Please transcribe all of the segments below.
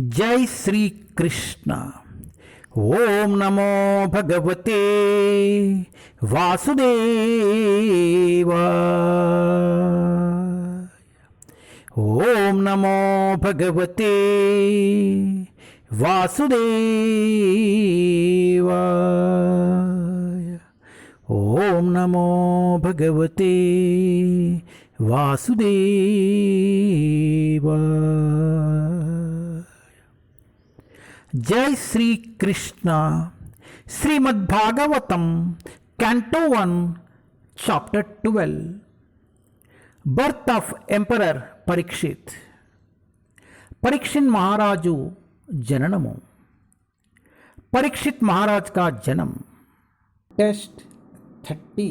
जय श्री कृष्ण। ओम नमो भगवते वासुदेवाय। ओम नमो भगवते वासुदेवाय। ओम नमो भगवते वासुदेवाय। जय Shri Krishna. Shrimad Bhagavatam canto 1 chapter 12 birth of emperor Parikshit. Parikshit महाराजु जननमु। परीक्षित महाराज का जन्म। टेस्ट 30।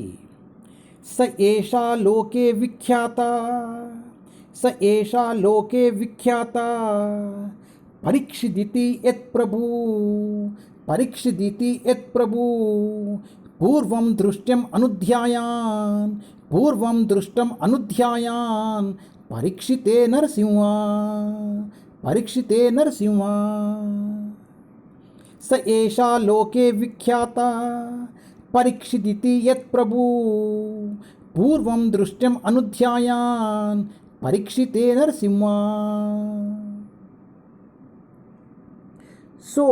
स एषा लोके विख्याता परीक्षिदिति यत्प्रभु पूर्वं दृष्टम् अनुध्यायान् परीक्षिते नरसिंह। स एषा लोके विख्याता परीक्षिदिति यत्प्रभु पूर्वं दृष्टम् अनुध्यायान् परीक्षिते Narasimha. So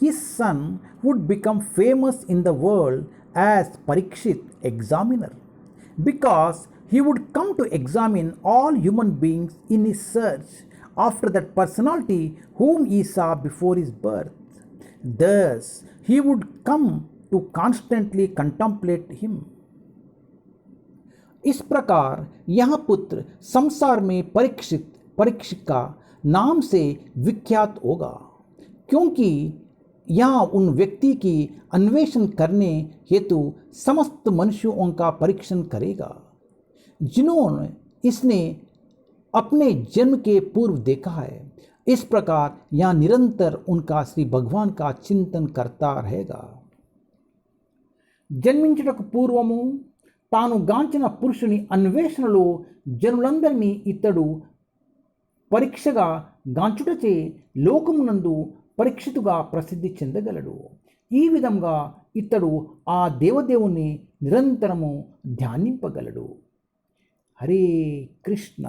his son would become famous in the world as Parikshit examiner, because he would come to examine all human beings in his search after that personality whom he saw before his birth. Thus he would come to constantly contemplate him. इस प्रकार यह पुत्र संसार में परीक्षित का नाम से विख्यात होगा, क्योंकि यहाँ उन व्यक्ति की अन्वेषण करने हेतु समस्त मनुष्यों का परीक्षण करेगा जिन्होंने इसने अपने जन्म के पूर्व देखा है। इस प्रकार यहाँ निरंतर उनका श्री भगवान का चिंतन करता रहेगा। జన్మించుటకు పూర్వము తాను గాంచిన పురుషుని అన్వేషణలో జనులందరినీ ఇతడు పరీక్షగా గాంచుటచే లోకమునందు పరీక్షితుగా ప్రసిద్ధి చెందగలడు. ఈ విధంగా ఇతడు ఆ దేవదేవుని నిరంతరము ధ్యానింపగలడు. హరే కృష్ణ.